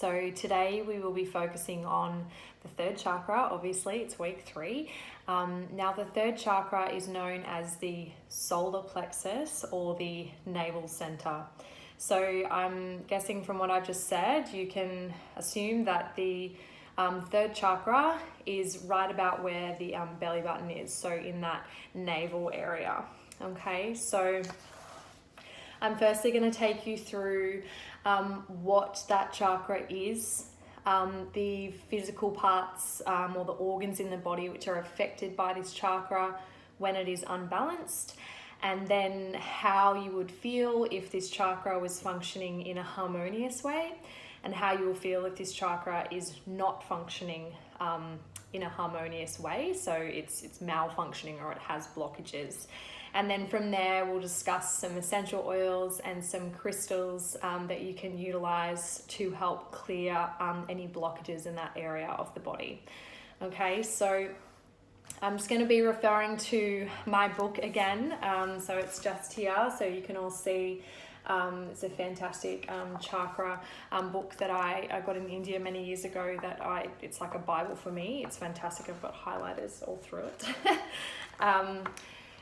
So today we will be focusing on the third chakra. Obviously, it's week 3. Now the third chakra is known as the solar plexus or the navel center. So I'm guessing from what I've just said, you can assume that the third chakra is right about where the belly button is, so in that navel area. Okay, so I'm firstly going to take you through what that chakra is, the physical parts or the organs in the body which are affected by this chakra when it is unbalanced, and then how you would feel if this chakra was functioning in a harmonious way, and how you will feel if this chakra is not functioning in a harmonious way, so it's malfunctioning or it has blockages. And then from there, we'll discuss some essential oils and some crystals that you can utilize to help clear any blockages in that area of the body. Okay, so I'm just going to be referring to my book again. So it's just here, so you can all see. It's a fantastic chakra book that I got in India many years ago. It's like a Bible for me. It's fantastic. I've got highlighters all through it.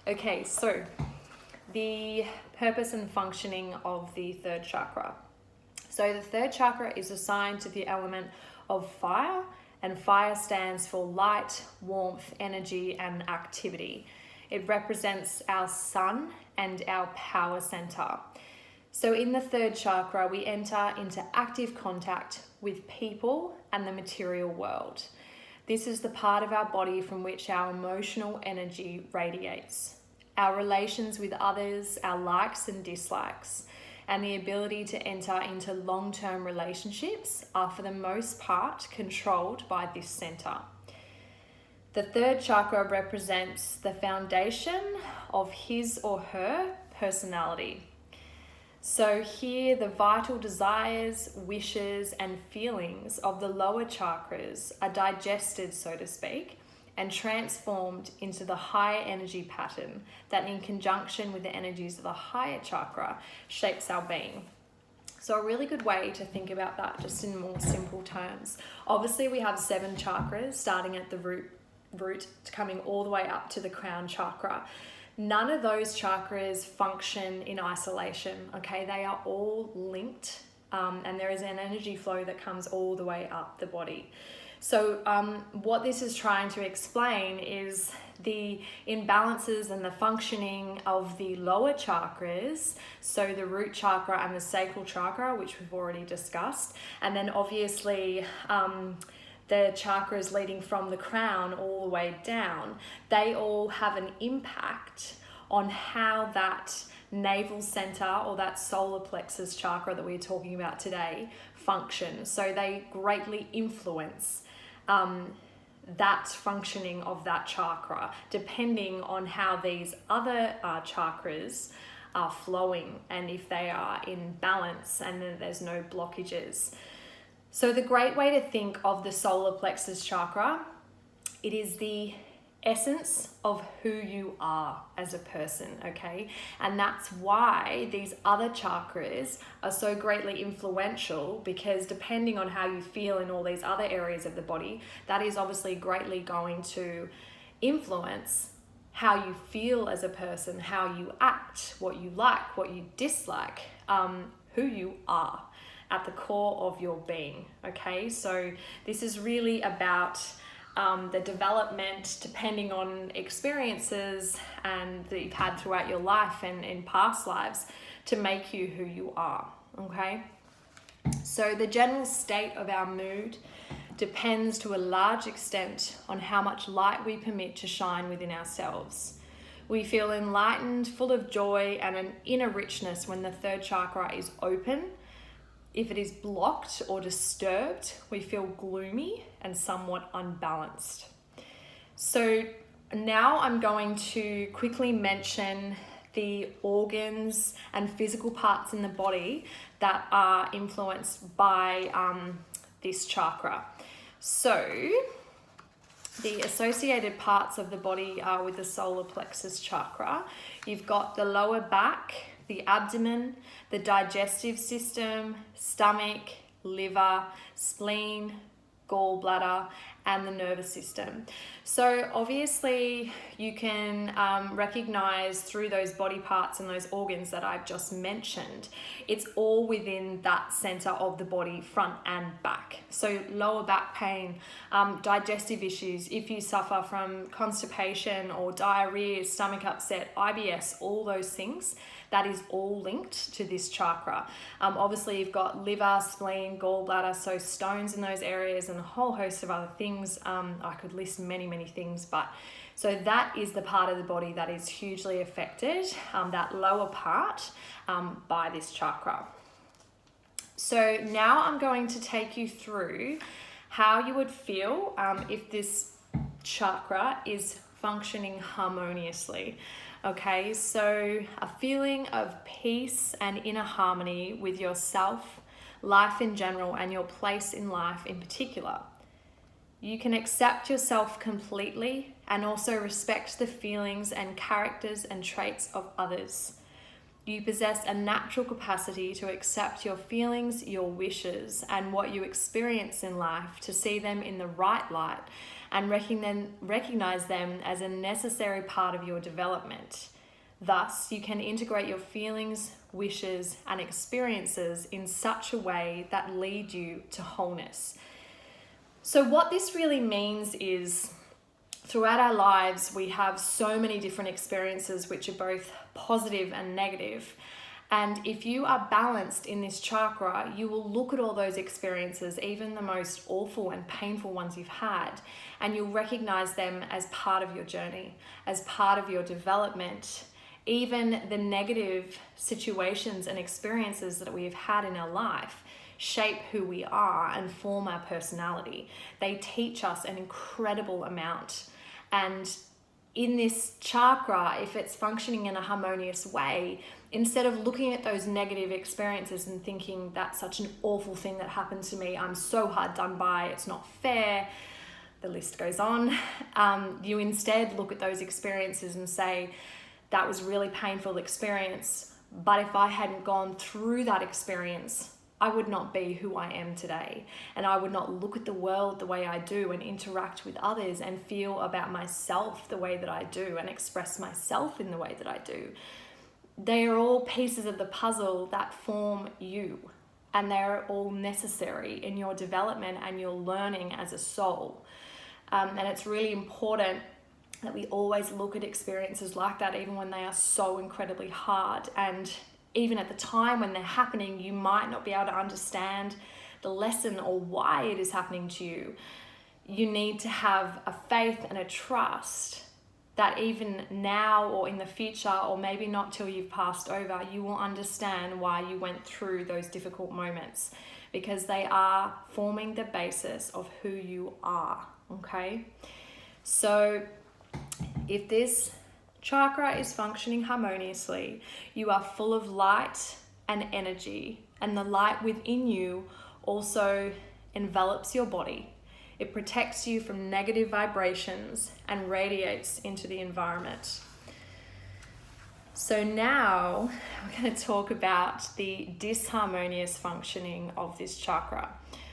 Okay, so the purpose and functioning of the third chakra. So the third chakra is assigned to the element of fire, and fire stands for light, warmth, energy, and activity. It represents our sun and our power center. So in the third chakra, we enter into active contact with people and the material world. This is the part of our body from which our emotional energy radiates. Our relations with others, our likes and dislikes, and the ability to enter into long-term relationships are for the most part controlled by this center. The third chakra represents the foundation of his or her personality. So here, the vital desires, wishes, and feelings of the lower chakras are digested, so to speak, and transformed into the higher energy pattern that, in conjunction with the energies of the higher chakra, shapes our being. So a really good way to think about that, just in more simple terms. Obviously, we have 7 chakras, starting at the root coming all the way up to the crown chakra. None of those chakras function in isolation, okay? They are all linked, and there is an energy flow that comes all the way up the body. So what this is trying to explain is the imbalances and the functioning of the lower chakras, so the root chakra and the sacral chakra, which we've already discussed, and then obviously the chakras leading from the crown all the way down. They all have an impact on how that navel center or that solar plexus chakra that we're talking about today functions. So they greatly influence that functioning of that chakra, depending on how these other chakras are flowing and if they are in balance and then there's no blockages. So the great way to think of the solar plexus chakra, it is the essence of who you are as a person, okay? And that's why these other chakras are so greatly influential, because depending on how you feel in all these other areas of the body, that is obviously greatly going to influence how you feel as a person, how you act, what you like, what you dislike, who you are at the core of your being, okay? So this is really about the development, depending on experiences and that you've had throughout your life and in past lives, to make you who you are, okay? So the general state of our mood depends to a large extent on how much light we permit to shine within ourselves. We feel enlightened, full of joy, and an inner richness when the third chakra is open. If it is blocked or disturbed, we feel gloomy and somewhat unbalanced. So now I'm going to quickly mention the organs and physical parts in the body that are influenced by this chakra. So the associated parts of the body are with the solar plexus chakra. You've got the lower back, the abdomen, the digestive system, stomach, liver, spleen, gallbladder, and the nervous system. So obviously you can recognize through those body parts and those organs that I've just mentioned, it's all within that center of the body, front and back. So lower back pain, digestive issues, if you suffer from constipation or diarrhea, stomach upset, IBS, all those things, that is all linked to this chakra. Obviously you've got liver, spleen, gallbladder, so stones in those areas and a whole host of other things. I could list many things, but so that is the part of the body that is hugely affected, that lower part, by this chakra. So now I'm going to take you through how you would feel if this chakra is functioning harmoniously. Okay, so a feeling of peace and inner harmony with yourself, life in general, and your place in life in particular. You can accept yourself completely and also respect the feelings and characters and traits of others. You possess a natural capacity to accept your feelings, your wishes, and what you experience in life, to see them in the right light and recognize them as a necessary part of your development. Thus, you can integrate your feelings, wishes, and experiences in such a way that lead you to wholeness. So what this really means is, throughout our lives, we have so many different experiences which are both positive and negative. And if you are balanced in this chakra, you will look at all those experiences, even the most awful and painful ones you've had, and you'll recognize them as part of your journey, as part of your development. Even the negative situations and experiences that we have had in our life shape who we are and form our personality. They teach us an incredible amount. And in this chakra, if it's functioning in a harmonious way, instead of looking at those negative experiences and thinking that's such an awful thing that happened to me, I'm so hard done by, it's not fair, the list goes on, you instead look at those experiences and say, that was a really painful experience, but if I hadn't gone through that experience, I would not be who I am today, and I would not look at the world the way I do and interact with others and feel about myself the way that I do and express myself in the way that I do. They are all pieces of the puzzle that form you, and they're all necessary in your development and your learning as a soul. And it's really important that we always look at experiences like that, even when they are so incredibly hard. And even at the time when they're happening, you might not be able to understand the lesson or why it is happening to you. You need to have a faith and a trust that even now or in the future, or maybe not till you've passed over, you will understand why you went through those difficult moments, because they are forming the basis of who you are, okay? So if this chakra is functioning harmoniously, you are full of light and energy, and the light within you also envelops your body. It protects you from negative vibrations and radiates into the environment. So now we're going to talk about the disharmonious functioning of this chakra.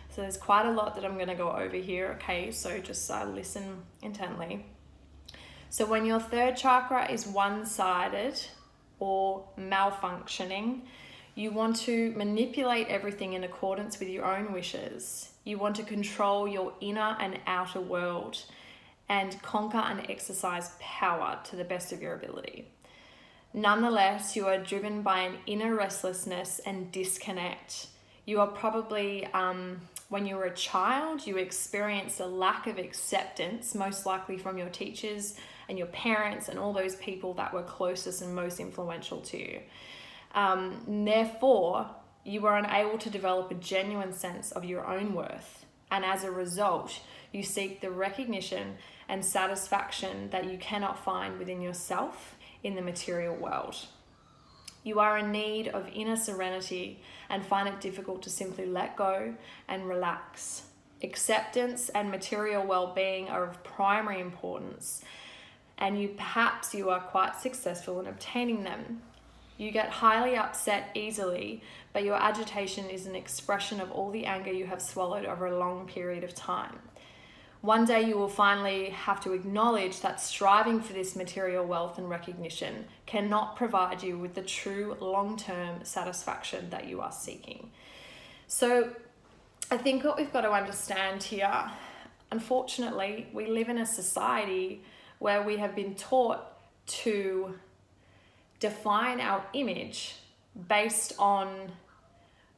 So there's quite a lot that I'm going to go over here, okay? So just listen intently. So when your third chakra is one-sided or malfunctioning, you want to manipulate everything in accordance with your own wishes. You want to control your inner and outer world and conquer and exercise power to the best of your ability. Nonetheless, you are driven by an inner restlessness and disconnect. You are probably, when you were a child, you experienced a lack of acceptance, most likely from your teachers and your parents and all those people that were closest and most influential to you. Therefore, you were unable to develop a genuine sense of your own worth. And as a result, you seek the recognition and satisfaction that you cannot find within yourself in the material world. You are in need of inner serenity and find it difficult to simply let go and relax. Acceptance and material well-being are of primary importance, and perhaps you are quite successful in obtaining them. You get highly upset easily, but your agitation is an expression of all the anger you have swallowed over a long period of time. One day you will finally have to acknowledge that striving for this material wealth and recognition cannot provide you with the true long-term satisfaction that you are seeking. So I think what we've got to understand here, unfortunately, we live in a society where we have been taught to define our image based on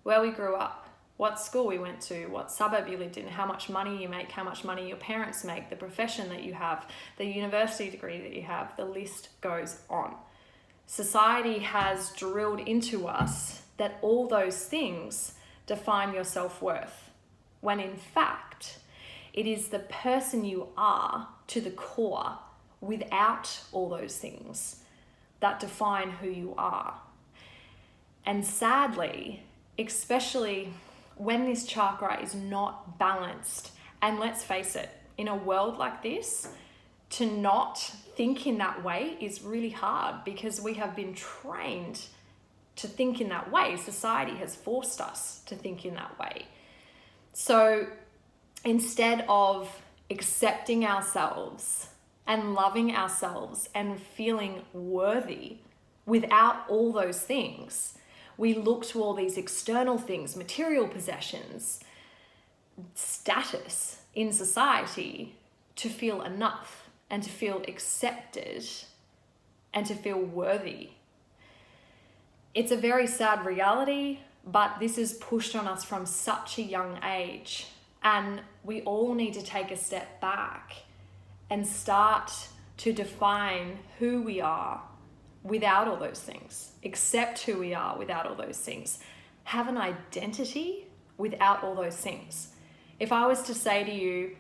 where we grew up, what school we went to, what suburb you lived in, how much money you make, how much money your parents make, the profession that you have, the university degree that you have, the list goes on. Society has drilled into us that all those things define your self-worth, when in fact, it is the person you are to the core without all those things that define who you are. And sadly, especially when this chakra is not balanced, and let's face it, in a world like this, to not think in that way is really hard because we have been trained to think in that way. Society has forced us to think in that way. So instead of accepting ourselves and loving ourselves and feeling worthy without all those things, we look to all these external things, material possessions, status in society to feel enough and to feel accepted and to feel worthy. It's a very sad reality, but this is pushed on us from such a young age. And we all need to take a step back and start to define who we are without all those things, accept who we are without all those things, have an identity without all those things. If I was to say to you,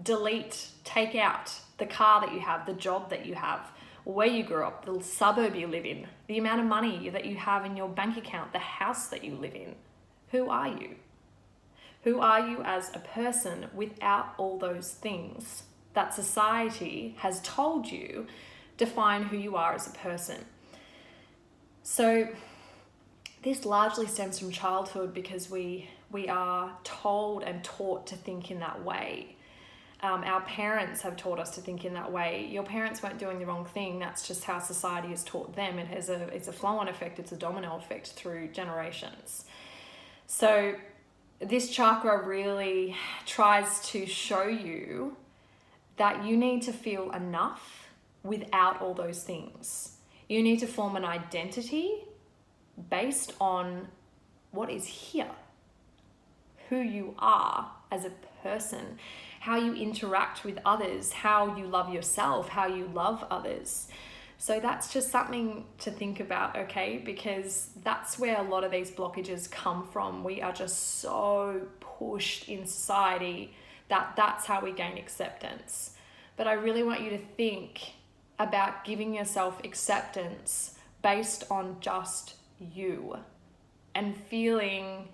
delete, take out the car that you have, the job that you have, where you grew up, the suburb you live in, the amount of money that you have in your bank account, the house that you live in, who are you? Who are you as a person without all those things that society has told you define who you are as a person? So this largely stems from childhood because we are told and taught to think in that way. Our parents have taught us to think in that way. Your parents weren't doing the wrong thing. That's just how society has taught them. It's a flow-on effect. It's a domino effect through generations. So this chakra really tries to show you that you need to feel enough without all those things. You need to form an identity based on what is here, who you are as a person, how you interact with others, how you love yourself, how you love others. So that's just something to think about, okay? Because that's where a lot of these blockages come from. We are just so pushed in society that that's how we gain acceptance. But I really want you to think about giving yourself acceptance based on just you and feeling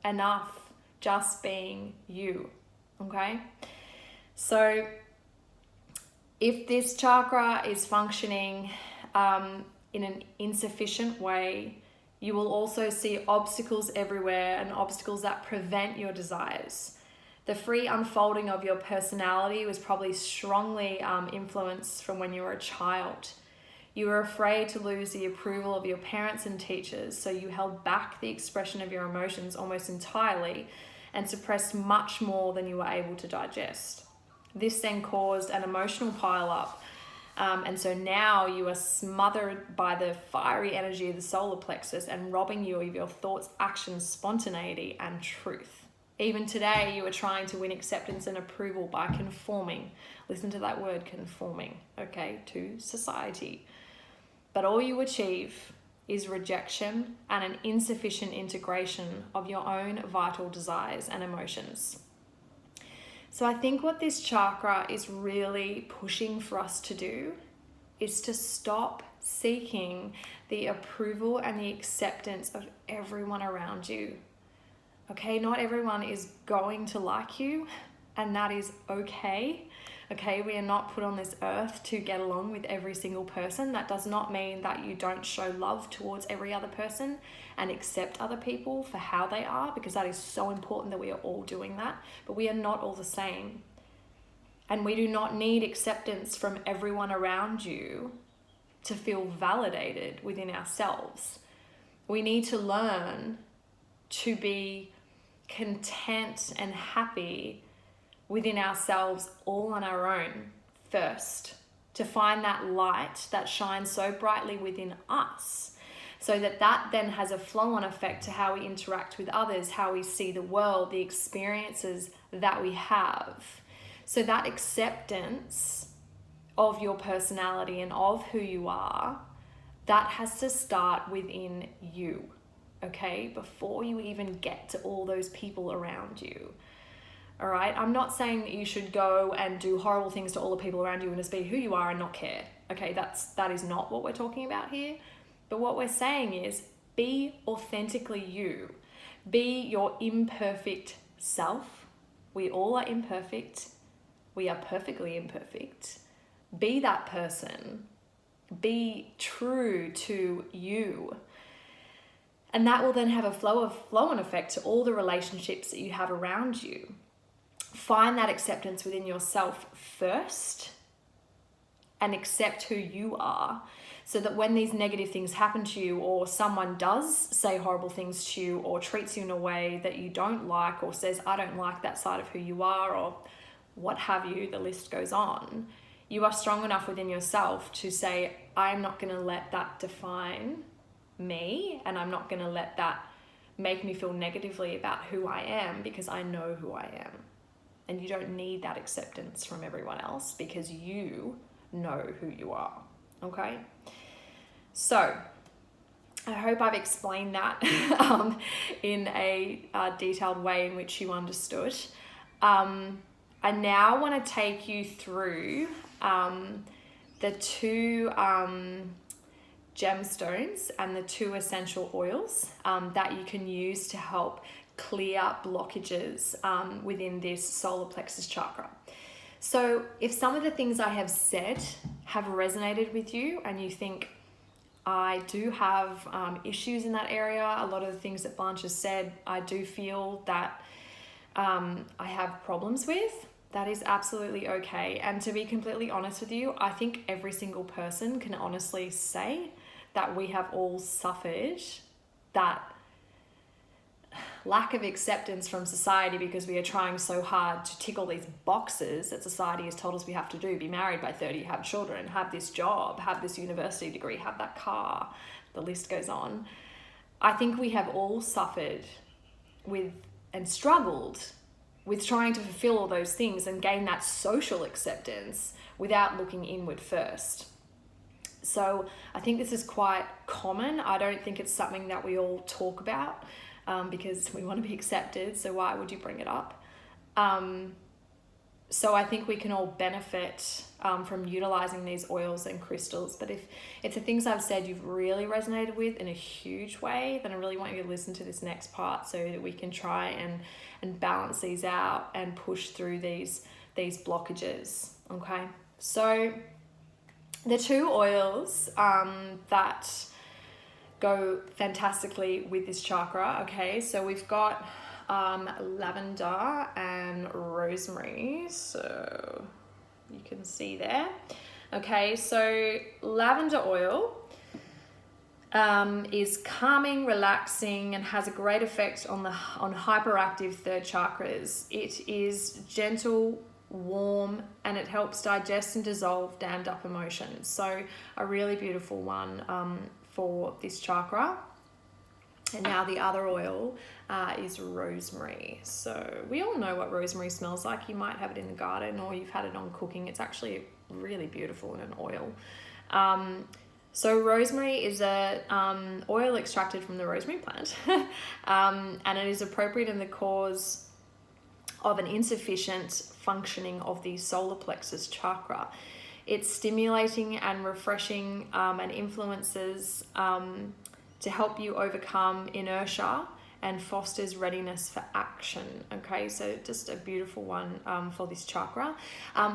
enough just being you, okay? So if this chakra is functioning in an insufficient way, you will also see obstacles everywhere and obstacles that prevent your desires. The free unfolding of your personality was probably strongly influenced from when you were a child. You were afraid to lose the approval of your parents and teachers, so you held back the expression of your emotions almost entirely and suppressed much more than you were able to digest. This then caused an emotional pile-up, and so now you are smothered by the fiery energy of the solar plexus and robbing you of your thoughts, actions, spontaneity, and truth. Even today, you are trying to win acceptance and approval by conforming. Listen to that word, conforming, okay, to society. But all you achieve is rejection and an insufficient integration of your own vital desires and emotions. So I think what this chakra is really pushing for us to do is to stop seeking the approval and the acceptance of everyone around you. Okay, not everyone is going to like you, and that is okay. Okay, we are not put on this earth to get along with every single person. That does not mean that you don't show love towards every other person and accept other people for how they are, because that is so important that we are all doing that. But we are not all the same. And we do not need acceptance from everyone around you to feel validated within ourselves. We need to learn to be content and happy within ourselves all on our own first, to find that light that shines so brightly within us, so that then has a flow-on effect to how we interact with others, how we see the world, the experiences that we have. So that acceptance of your personality and of who you are, that has to start within you, okay? Before you even get to all those people around you. All right, I'm not saying that you should go and do horrible things to all the people around you and just be who you are and not care. Okay, that is not what we're talking about here. But what we're saying is be authentically you. Be your imperfect self. We all are imperfect. We are perfectly imperfect. Be that person. Be true to you. And that will then have a flow-on effect to all the relationships that you have around you. Find that acceptance within yourself first and accept who you are, so that when these negative things happen to you, or someone does say horrible things to you, or treats you in a way that you don't like, or says, I don't like that side of who you are, or what have you, the list goes on, you are strong enough within yourself to say, I'm not going to let that define me, and I'm not going to let that make me feel negatively about who I am, because I know who I am. And you don't need that acceptance from everyone else, because you know who you are, okay? So I hope I've explained that in a detailed way in which you understood. I now want to take you through the two gemstones and the two essential oils that you can use to help clear blockages within this solar plexus chakra. So if some of the things I have said have resonated with you and you think, I do have issues in that area, a lot of the things that Blanche has said, I do feel that I have problems with, that is absolutely okay. And to be completely honest with you, I think every single person can honestly say that we have all suffered that lack of acceptance from society, because we are trying so hard to tick all these boxes that society has told us we have to do. Be married by 30, have children, have this job, have this university degree, have that car, the list goes on. I think we have all suffered with and struggled with trying to fulfill all those things and gain that social acceptance without looking inward first. So I think this is quite common. I don't think it's something that we all talk about because we want to be accepted. So why would you bring it up? So I think we can all benefit from utilizing these oils and crystals. But if the things I've said you've really resonated with in a huge way, then I really want you to listen to this next part so that we can try and balance these out and push through these blockages. Okay, so the two oils that go fantastically with this chakra, okay, so we've got lavender and rosemary, so you can see there. Okay, so lavender oil is calming, relaxing, and has a great effect on hyperactive third chakras. It is gentle, warm, and it helps digest and dissolve dammed up emotions. So a really beautiful one for this chakra. And now the other oil is rosemary. So we all know what rosemary smells like. You might have it in the garden or you've had it on cooking. It's actually really beautiful in an oil. So rosemary is a oil extracted from the rosemary plant. And it is appropriate in the cause of an insufficient functioning of the solar plexus chakra. It's stimulating and refreshing and influences to help you overcome inertia and fosters readiness for action. Okay, so just a beautiful one for this chakra.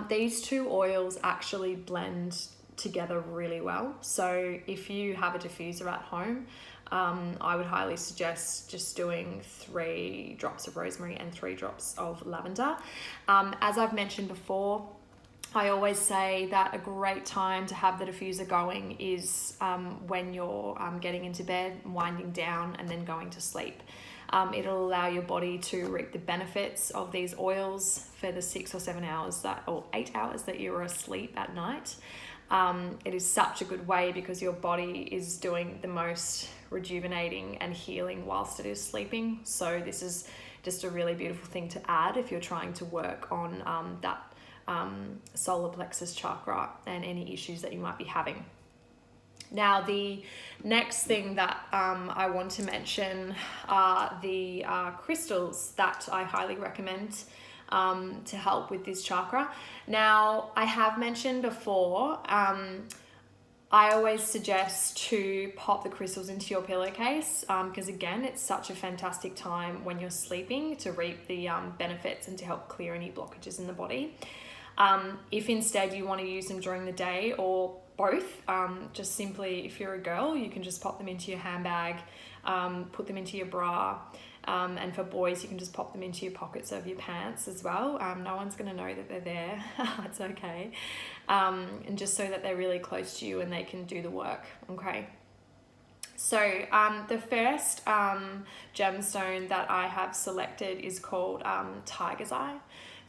These two oils actually blend together really well. So if you have a diffuser at home, I would highly suggest just doing 3 drops of rosemary and 3 drops of lavender. As I've mentioned before, I always say that a great time to have the diffuser going is when you're getting into bed, winding down, and then going to sleep. It'll allow your body to reap the benefits of these oils for the 6 or 7 hours or 8 hours that you're asleep at night. It is such a good way because your body is doing the most rejuvenating and healing whilst it is sleeping. So this is just a really beautiful thing to add if you're trying to work on that solar plexus chakra and any issues that you might be having. Now, the next thing that I want to mention are the crystals that I highly recommend to help with this chakra. Now, I have mentioned before, I always suggest to pop the crystals into your pillowcase because again, it's such a fantastic time when you're sleeping to reap the benefits and to help clear any blockages in the body. If instead you want to use them during the day or both, just simply, if you're a girl, you can just pop them into your handbag, put them into your bra, and for boys, you can just pop them into your pockets of your pants as well. No one's going to know that they're there. It's okay. And just so that they're really close to you and they can do the work. Okay. So the first gemstone that I have selected is called Tiger's Eye.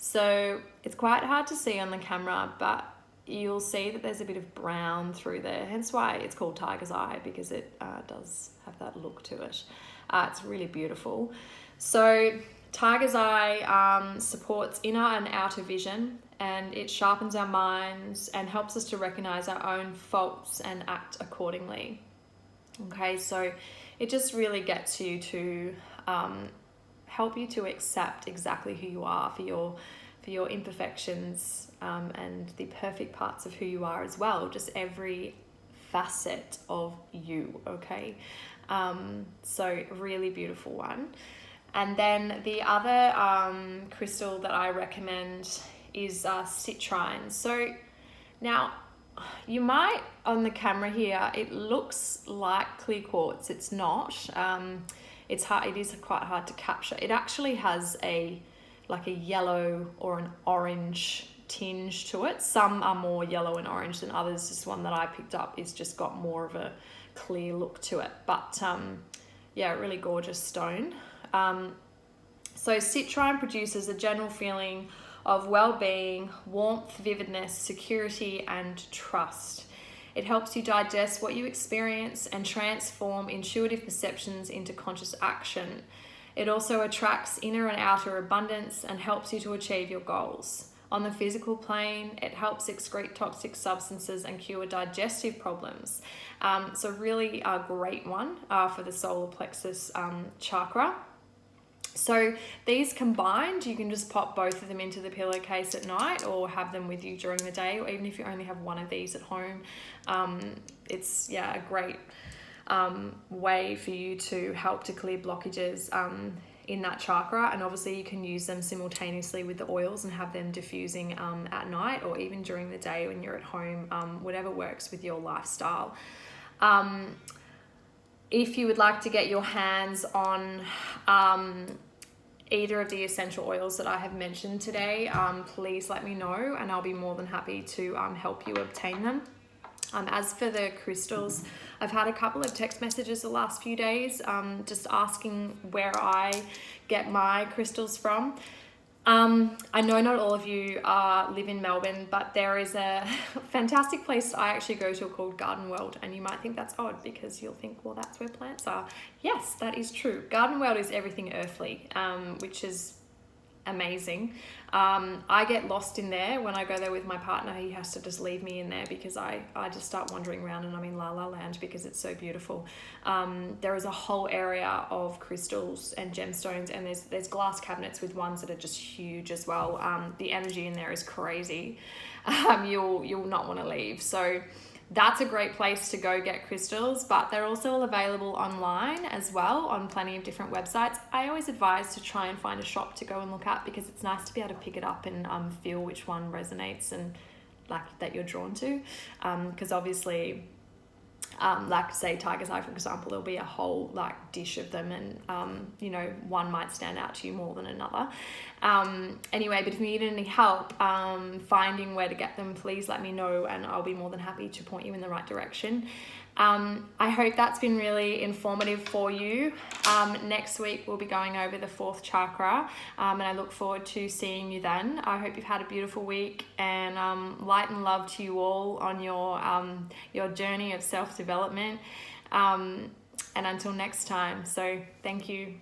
So it's quite hard to see on the camera, but you'll see that there's a bit of brown through there, hence why it's called Tiger's Eye, because it does have that look to it. It's really beautiful. So Tiger's Eye supports inner and outer vision, and it sharpens our minds and helps us to recognize our own faults and act accordingly. Okay, so it just really gets you to help you to accept exactly who you are for your imperfections and the perfect parts of who you are as well, just every facet of you. Okay, so really beautiful one. And then the other crystal that I recommend is Citrine. So now you might, on the camera here, it looks like clear quartz. It's not. It's hard. It is quite hard to capture. It actually has like a yellow or an orange tinge to it. Some are more yellow and orange than others. This one that I picked up is just got more of a clear look to it. But yeah, really gorgeous stone. So Citrine produces a general feeling of well-being, warmth, vividness, security, and trust. It helps you digest what you experience and transform intuitive perceptions into conscious action. It also attracts inner and outer abundance and helps you to achieve your goals. On the physical plane, it helps excrete toxic substances and cure digestive problems. So really a great one for the solar plexus chakra. So these combined, you can just pop both of them into the pillowcase at night or have them with you during the day, or even if you only have one of these at home. It's a great way for you to help to clear blockages in that chakra. And obviously you can use them simultaneously with the oils and have them diffusing at night or even during the day when you're at home, whatever works with your lifestyle. If you would like to get your hands on either of the essential oils that I have mentioned today, please let me know and I'll be more than happy to help you obtain them. As for the crystals, I've had a couple of text messages the last few days just asking where I get my crystals from. I know not all of you live in Melbourne, but there is a fantastic place I actually go to called Garden World, and you might think that's odd because you'll think, well, that's where plants are. Yes, that is true. Garden World is everything earthly, which is amazing. I get lost in there when I go there with my partner. He has to just leave me in there because I just start wandering around and I'm in La La Land because it's so beautiful. There is a whole area of crystals and gemstones, and there's glass cabinets with ones that are just huge as well. The energy in there is crazy. You'll not want to leave. So that's a great place to go get crystals, but they're also available online as well on plenty of different websites. I always advise to try and find a shop to go and look at, because it's nice to be able to pick it up and feel which one resonates and like that you're drawn to, because obviously like say tiger's eye, for example, there'll be a whole like dish of them, and you know, one might stand out to you more than another. Anyway, but if you need any help finding where to get them, please let me know and I'll be more than happy to point you in the right direction. I hope that's been really informative for you. Next week we'll be going over the 4th chakra, and I look forward to seeing you then. I hope you've had a beautiful week, and light and love to you all on your journey of self-development, and until next time. So thank you.